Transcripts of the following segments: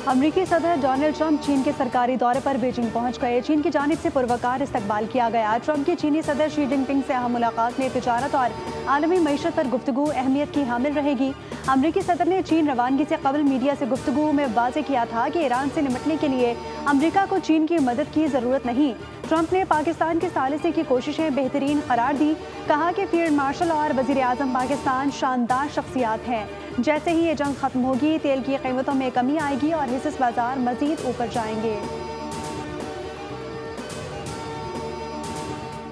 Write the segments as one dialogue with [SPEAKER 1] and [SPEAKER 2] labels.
[SPEAKER 1] امریکی صدر Donald Trump چین کے سرکاری دورے پر بیجنگ پہنچ گئے۔ چین کی جانب سے پروقار استقبال کیا گیا۔ ٹرمپ کی چینی صدر شی جن پنگ سے اہم ملاقات میں تجارت اور عالمی معیشت پر گفتگو اہمیت کی حامل رہے گی۔ امریکی صدر نے چین روانگی سے قبل میڈیا سے گفتگو میں واضح کیا تھا کہ ایران سے نمٹنے کے لیے امریکہ کو چین کی مدد کی ضرورت نہیں۔ ٹرمپ نے پاکستان کے ثالثی کی کوششیں بہترین قرار دی۔ کہا کہ فیلڈ مارشل اور وزیر اعظم پاکستان شاندار شخصیات ہیں۔ جیسے ہی یہ جنگ ختم ہوگی، تیل کی قیمتوں میں کمی آئے گی اور حصص بازار مزید اوپر جائیں گے۔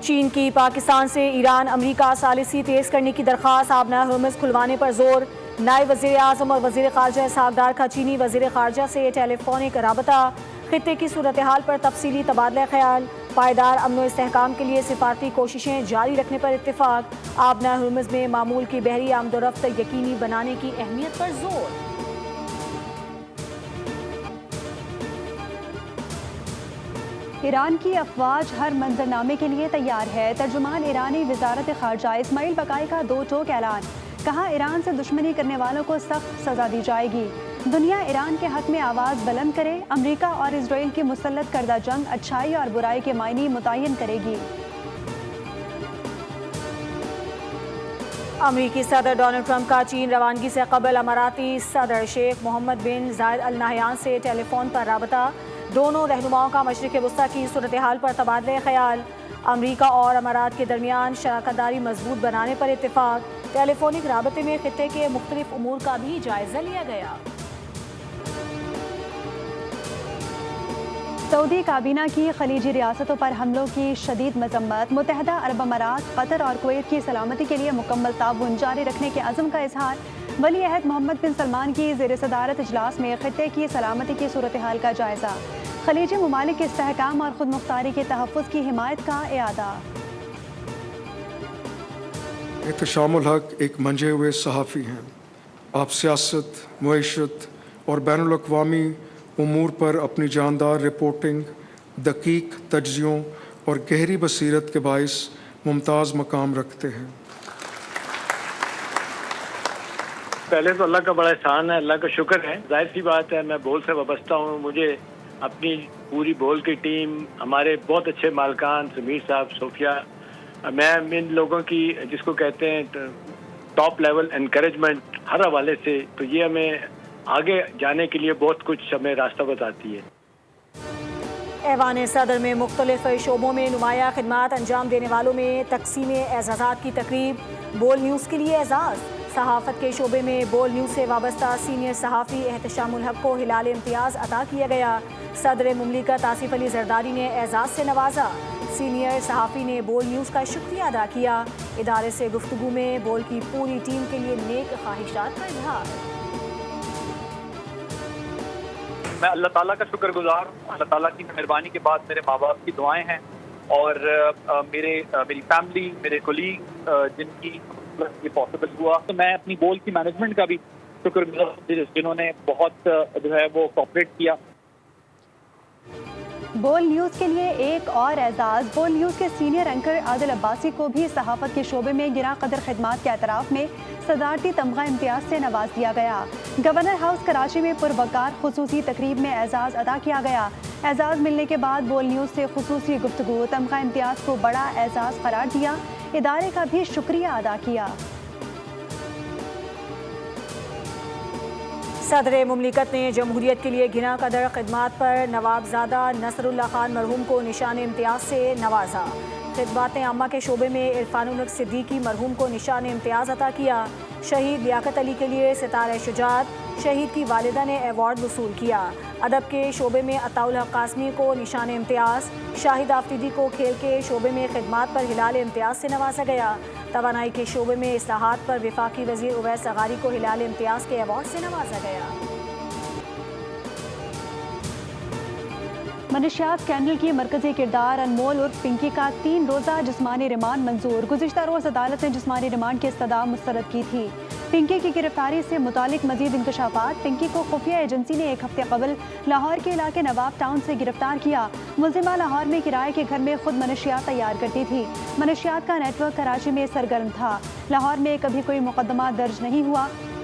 [SPEAKER 2] چین کی پاکستان سے ایران امریکہ ثالثی تیز کرنے کی درخواست، آبنہ ہرمز کھلوانے پر زور۔ نائب وزیر اعظم اور وزیر خارجہ اسحاق ڈار کا چینی وزیر خارجہ سے ٹیلی فونک رابطہ، خطے کی صورتحال پر تفصیلی تبادلہ خیال، پائیدار امن و استحکام کے لیے سفارتی کوششیں جاری رکھنے پر اتفاق، آبنہ ہرمز میں معمول کی بحری آمد و رفت یقینی بنانے کی اہمیت پر زور۔
[SPEAKER 1] ایران کی افواج ہر منظرنامے کے لیے تیار ہے۔ ترجمان ایرانی وزارت خارجہ اسماعیل بقائی کا دو ٹوک اعلان، کہا ایران سے دشمنی کرنے والوں کو سخت سزا دی جائے گی۔ دنیا ایران کے حق میں آواز بلند کرے۔ امریکہ اور اسرائیل کی مسلط کردہ جنگ اچھائی اور برائی کے معنی متعین کرے گی۔
[SPEAKER 2] امریکی صدر ڈونلڈ ٹرمپ کا چین روانگی سے قبل اماراتی صدر شیخ محمد بن زائد ال نہیان سے ٹیلی فون پر رابطہ، دونوں رہنماؤں کا مشرق وسطیٰ کی صورتحال پر تبادلہ خیال، امریکہ اور امارات کے درمیان شراکت داری مضبوط بنانے پر اتفاق۔ ٹیلی فونک رابطے میں خطے کے مختلف امور کا بھی جائزہ لیا گیا۔
[SPEAKER 1] سعودی کابینہ کی خلیجی ریاستوں پر حملوں کی شدید مذمت، متحدہ عرب امارات، قطر اور کویت کی سلامتی کے لیے مکمل تعاون جاری رکھنے کے عزم کا اظہار۔ ولی عہد محمد بن سلمان کی زیر صدارت اجلاس میں خطے کی سلامتی کی صورتحال کا جائزہ، خلیجی ممالک کے استحکام اور خود مختاری کے تحفظ کی حمایت کا اعادہ۔
[SPEAKER 3] احتشام الحق ایک منجھے ہوئے صحافی ہیں۔ آپ سیاست، معیشت اور بین الاقوامی امور پر اپنی جاندار رپورٹنگ، دقیق تجزیوں اور گہری بصیرت کے باعث ممتاز مقام رکھتے ہیں۔
[SPEAKER 4] پہلے تو اللہ کا بڑا احسان ہے، اللہ کا شکر ہے۔ ظاہر سی بات ہے میں بول سے وابستہ ہوں، مجھے اپنی پوری بول کی ٹیم، ہمارے بہت اچھے مالکان سمیر صاحب، صوفیہ، میں ان لوگوں کی جس کو کہتے ہیں ٹاپ لیول انکریجمنٹ ہر حوالے سے، تو یہ ہمیں آگے جانے کے لیے بہت کچھ ہمیں راستہ بتاتی ہے۔
[SPEAKER 2] ایوان صدر میں مختلف شعبوں میں نمایاں خدمات انجام دینے والوں میں تقسیم اعزازات کی تقریب، بول نیوز کے لیے اعزاز، صحافت کے شعبے میں بول نیوز سے وابستہ سینئر صحافی احتشام الحق کو ہلال امتیاز عطا کیا گیا۔ صدر مملکت آصف علی زرداری نے اعزاز سے نوازا۔ سینئر صحافی نے بول نیوز کا شکریہ ادا کیا۔ ادارے سے گفتگو میں بول کی پوری ٹیم کے لیے نیک خواہشات کا اظہار۔
[SPEAKER 5] میں اللہ تعالیٰ کا شکر گزار ہوں۔ اللہ تعالیٰ کی مہربانی کے بعد میرے ماں باپ کی دعائیں ہیں اور میری فیملی، میرے کولیگ جن کی یہ پاسبل ہوا، تو میں اپنی بول کی مینجمنٹ کا بھی شکر گزار ہوں جنہوں نے بہت وہ کوآپریٹ کیا۔
[SPEAKER 1] بول نیوز کے لیے ایک اور اعزاز، بول نیوز کے سینئر اینکر عادل عباسی کو بھی صحافت کے شعبے میں گراں قدر خدمات کے اعتراف میں صدارتی تمغہ امتیاز سے نواز دیا گیا۔ گورنر ہاؤس کراچی میں پروقار خصوصی تقریب میں اعزاز ادا کیا گیا۔ اعزاز ملنے کے بعد بول نیوز سے خصوصی گفتگو، تمغہ امتیاز کو بڑا اعزاز قرار دیا، ادارے کا بھی شکریہ ادا کیا۔
[SPEAKER 2] صدر مملکت نے جمہوریت کے لیے گراں قدر خدمات پر نوابزادہ نصر اللہ خان مرحوم کو نشان امتیاز سے نوازا۔ خدمات عامہ کے شعبے میں عرفان الحق صدیقی مرحوم کو نشان امتیاز عطا کیا۔ شہید لیاقت علی کے لیے ستارہ شجاعت، شہید کی والدہ نے ایوارڈ وصول کیا۔ ادب کے شعبے میں عطاء الحق قاسمی کو نشان امتیاز، شاہد آفریدی کو کھیل کے شعبے میں خدمات پر ہلال امتیاز سے نوازا گیا۔ توانائی کے شعبے میں اصلاحات پر وفاقی وزیر اویس اغاری کو ہلال امتیاز کے ایوارڈ سے نوازا گیا۔
[SPEAKER 1] منشیات اسکینڈل کی مرکزی کردار انمول عرف پنکی کا 3 روزہ جسمانی ریمانڈ منظور۔ گزشتہ روز عدالت نے جسمانی ریمانڈ کی استدعا مسترد کی تھی۔ پنکی کی گرفتاری سے متعلق مزید انکشافات، پنکی کو خفیہ ایجنسی نے 1 ہفتے قبل لاہور کے علاقے نواب ٹاؤن سے گرفتار کیا۔ ملزمہ لاہور میں کرائے کے گھر میں خود منشیات تیار کرتی تھی۔ منشیات کا نیٹ ورک کراچی میں سرگرم تھا۔ لاہور میں کبھی کوئی مقدمہ درج نہیں ہوا۔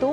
[SPEAKER 1] 2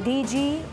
[SPEAKER 2] DG